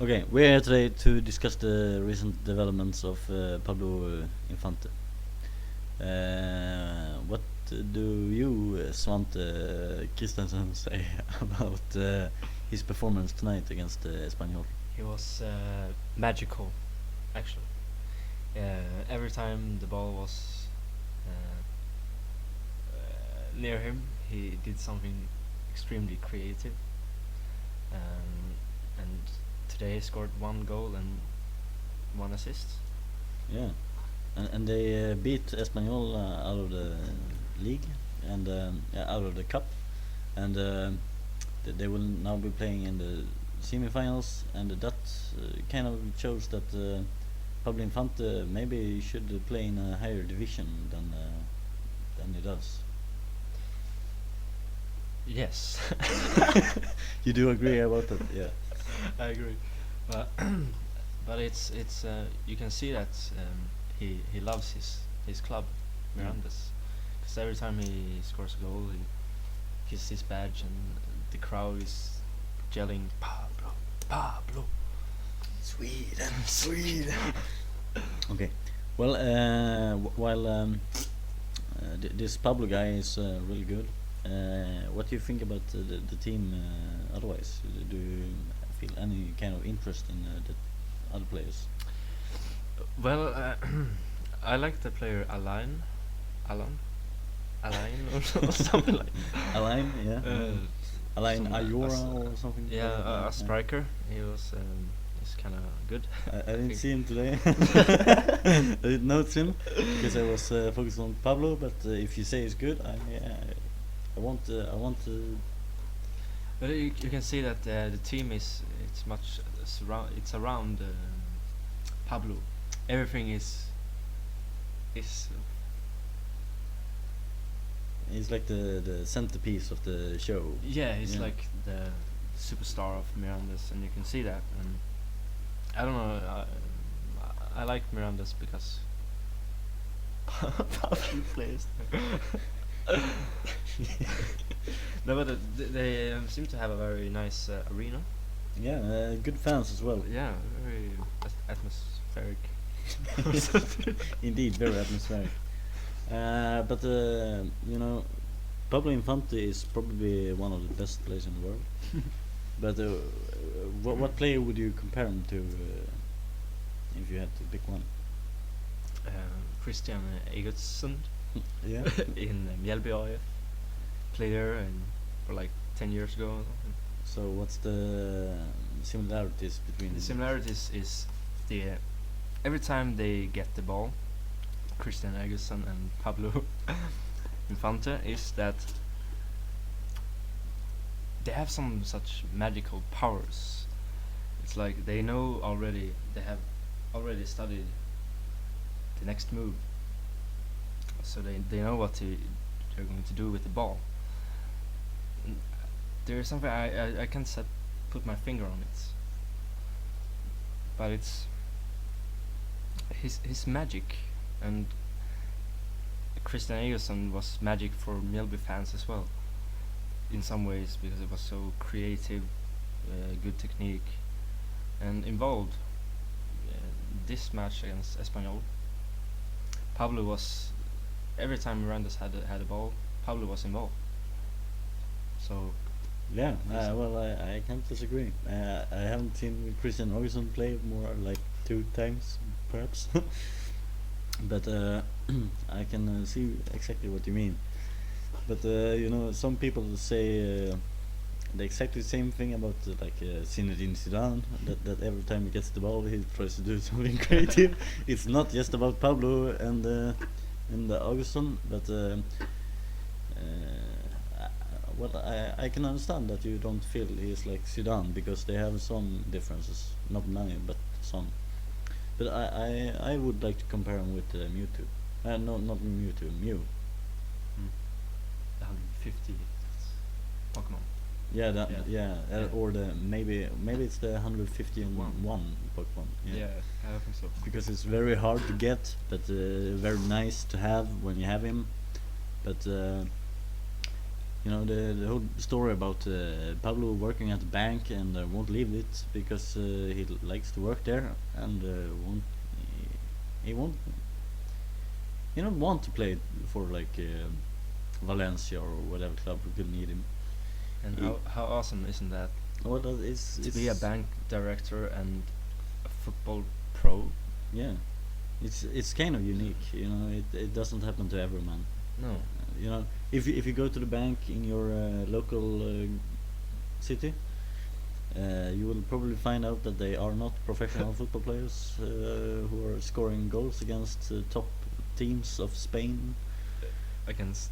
Okay, we're here today to discuss the recent developments of Pablo Infante. What do you, Svante Christensen, say about his performance tonight against Espanyol? He was magical, actually. Every time the ball was near him, he did something extremely creative. And today he scored 1 goal and 1 assist. Yeah, and they beat Espanyol out of the league and out of the cup, and they will now be playing in the semi-finals, and that kind of shows that Pablo Infante maybe should play in a higher division than he does. Yes. You do agree about that? Yeah. I agree, but but it's you can see that he loves his club, Mirandes, because every time he scores a goal, he kisses his badge, and the crowd is yelling Pablo, Pablo. Sweden, Sweden. Okay, well, while this Pablo guy is really good, what do you think about the team otherwise? Do you feel any kind of interest in the other players? Well, I like the player Alan, or something like. Alain, yeah. Alain some- Ayora as- or something. Yeah, like that, a striker. He was he's kind of good. I didn't think. see him today. I didn't notice him because I was focused on Pablo. But if you say he's good, I want to. But you can see that the team it's around Pablo. Everything is He's like the centerpiece of the show. he's Yeah. like the superstar of Mirandes, and you can see that. And I don't know, I like Mirandes because Pablo plays there. No, but they seem to have a very nice arena. Yeah, good fans as well. Yeah, very atmospheric. Indeed, very atmospheric. But Pablo Infante is probably one of the best players in the world. But what player would you compare him to if you had to pick one? Christian Egertsson Yeah. in Mjällby AF. Played there and for like 10 years ago or something. So what's the similarities between The similarities is every time they get the ball, Christian Egertsson and Pablo Infante, is that they have some such magical powers. It's like they have already studied the next move, so they know what they're going to do with the ball. And there's something I can't put my finger on it, but it's his magic. And Christian Egerson was magic for Mjällby fans as well, in some ways, because it was so creative, good technique, and involved. This match against Espanyol, Pablo was, every time Mirandes had a ball, Pablo was involved. So Yeah, Yes. well, I can't disagree. I haven't seen Christian Egerson play more like 2 times, perhaps. But I can see exactly what you mean. But some people say the exactly same thing about Zinedine Zidane. That every time he gets the ball, he tries to do something creative. It's not just about Pablo and Augustin, but what I can understand that you don't feel he's like Zidane because they have some differences, not many, but some. But I would like to compare him with Mewtwo. No, not Mewtwo, Mew. the 150 Pokemon. Yeah, Yeah. or the maybe it's the 151 One. Pokemon. Yeah. I think so. Because it's very hard to get, but very nice to have when you have him. But You know the whole story about Pablo working at the bank and won't leave it because he likes to work there and won't he won't he don't want to play for like Valencia or whatever club who could need him. And He- how awesome isn't that Well, it's to be a bank director and a football pro? Yeah, it's kind of unique. You know, it doesn't happen to everyone. No. You know, if you go to the bank in your local city, you will probably find out that they are not professional football players who are scoring goals against top teams of Spain. Against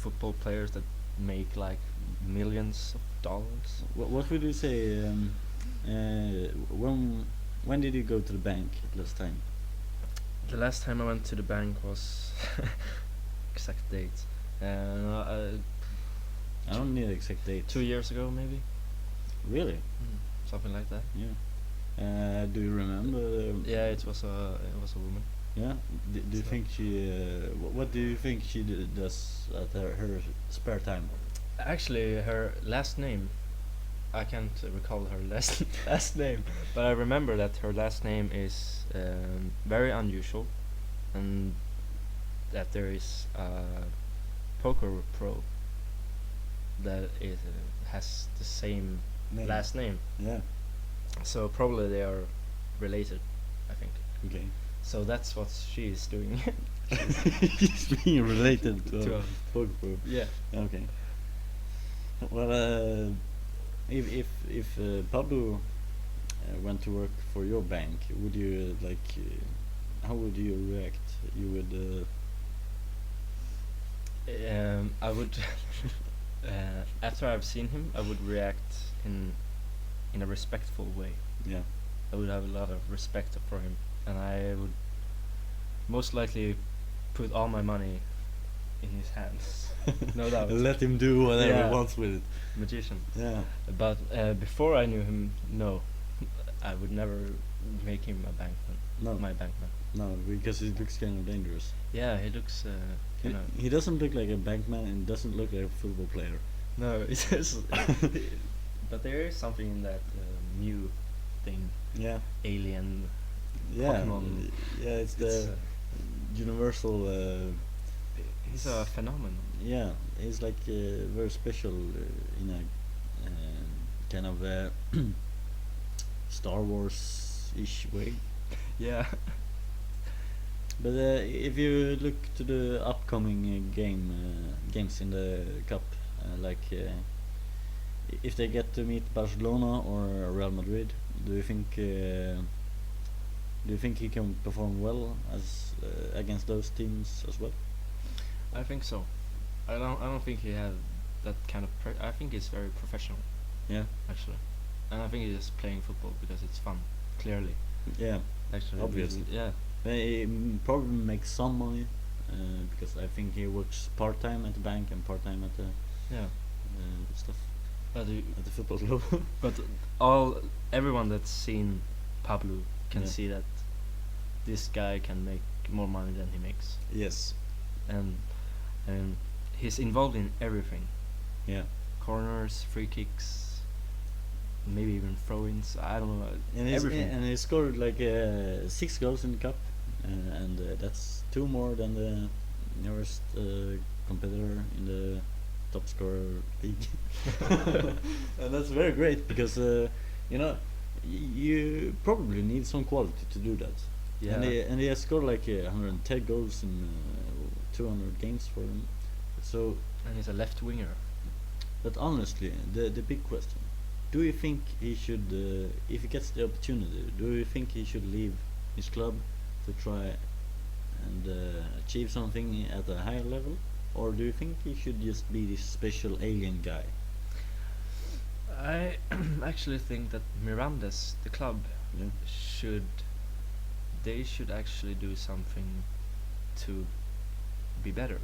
football players that make like millions of dollars. What would you say? When did you go to the bank last time? The last time I went to the bank was exact date. I don't need exact date. 2 years ago, maybe. Really? Something like that. Yeah. Do you remember? Yeah, it was a woman. Yeah. Do you So- think she? What do you think she does at her spare time? Actually, her last name, I can't recall her last name, but I remember that her last name is very unusual, and that there is a poker pro that is has the same last name. Yeah. So probably they are related, I think. Okay. So that's what she is doing. He's being related to To a a- poker pro. Yeah. Okay. Well, if Pablo went to work for your bank, would you like? How would you react? You would. I would after I've seen him, I would react in a respectful way. Yeah. I would have a lot of respect for him, and I would most likely put all my money in his hands. No doubt. Let him do whatever Yeah. he wants with it. Magician. Yeah. But before I knew him, no, I would never make him a bankman. No. My bankman. No, because he looks kind of dangerous. Yeah, he looks kind of. He doesn't look like a bankman and doesn't look like a football player. No, it's just. But there is something in that new thing, Yeah. alien. Yeah. Pokemon. Yeah, it's It's, the universal. he's a phenomenon. Yeah, he's like very special in a kind of Star Wars ish way. Yeah. But if you look to the upcoming games in the cup, if they get to meet Barcelona or Real Madrid, do you think he can perform well as against those teams as well? I think so. I don't think he had that kind of. I think he's very professional, Yeah, actually, and I think he's just playing football because it's fun. Clearly, yeah. actually, Obviously. yeah. He probably makes some money because I think he works part time at the bank and part time at the Yeah. stuff But at the football club. but everyone that's seen Pablo can Yeah. see that this guy can make more money than he makes, Yes. and he's involved in everything: Yeah. corners, free kicks, maybe even throw-ins. I don't know. Everything. And he scored like 6 goals in the cup, and that's 2 more than the nearest competitor in the top scorer league. And that's very great because you know you probably need some quality to do that. Yeah. And he has scored like 110 goals in 200 games for him. So, And he's a left winger. but honestly, the big question: do you think he should, if he gets the opportunity, do you think he should leave his club to try and achieve something at a higher level, or do you think he should just be this special alien guy? I actually think that Mirandes, the club, Yeah. they should actually do something to be better,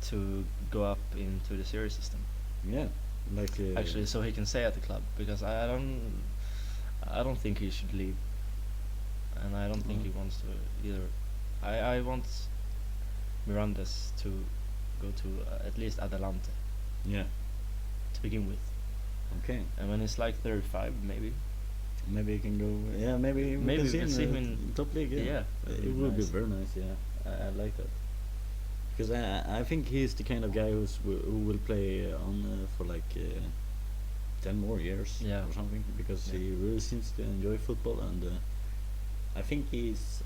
to go up into the series system. Yeah. Like Actually, so he can stay at the club, because I don't think he should leave, and I don't think he Mm. wants to either. I want Mirandes to go to at least Atalanta Yeah. to begin with. Okay. And when he's like 35, maybe. Maybe he can go. Yeah. Maybe we Maybe can see we can see him him in in- top league. Yeah. yeah, It that'd be would be nice. very nice. Yeah. I like that. Because I think he's the kind of guy who will play on for like 10 more years Yeah. or something, because Yeah. he really seems to enjoy football, and I think he's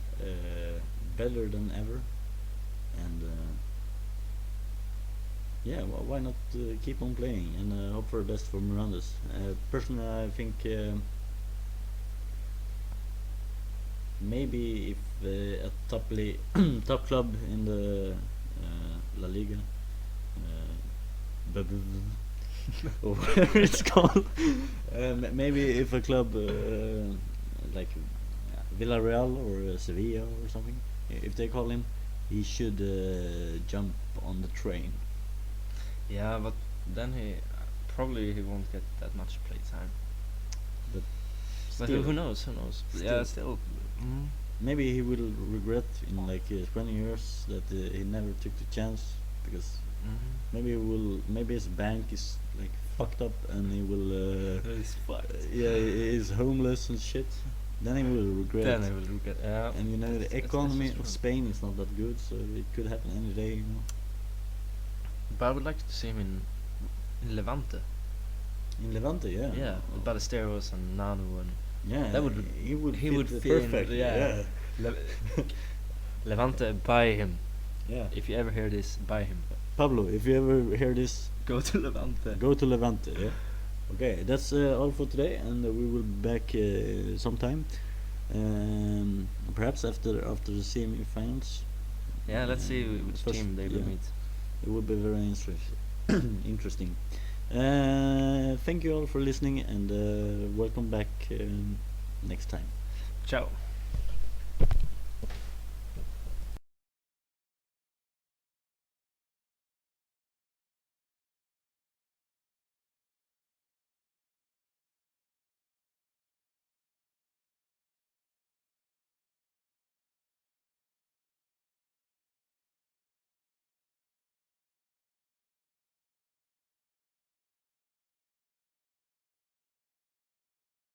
better than ever, and yeah, why not keep on playing and hope for the best for Mirandes. Personally, I think maybe if a top club in the La Liga, or whatever it's called, maybe if a club like Villarreal or Sevilla or something, if they call him, he should jump on the train. Yeah, but then he probably he won't get that much play time. But But still, who knows? Who knows? Yeah, still. Mm, maybe he will regret in like 20 years that he never took the chance, because maybe he will. Maybe his bank is like fucked up, and he will. It's fucked. Yeah, he is homeless and shit. Then he will regret. Then I will regret. Yeah. And you know, It's- the it's economy true. of Spain is not that good, so it could happen any day. You know. But I would like to see him in Levante. In Levante, yeah. Yeah, with Ballesteros and Nanu and Yeah, that would he would he fit would the fit in, perfect. yeah. Levante, buy him. Yeah. If you ever hear this, buy him. Pablo, if you ever hear this, Go to Levante. go to Levante. Yeah. Okay, that's all for today, and we will be back sometime. Perhaps after the semi-finals. Yeah, let's see which First- team they will yeah. meet. It would be very interesting. Thank you all for listening, and welcome back next time. Ciao.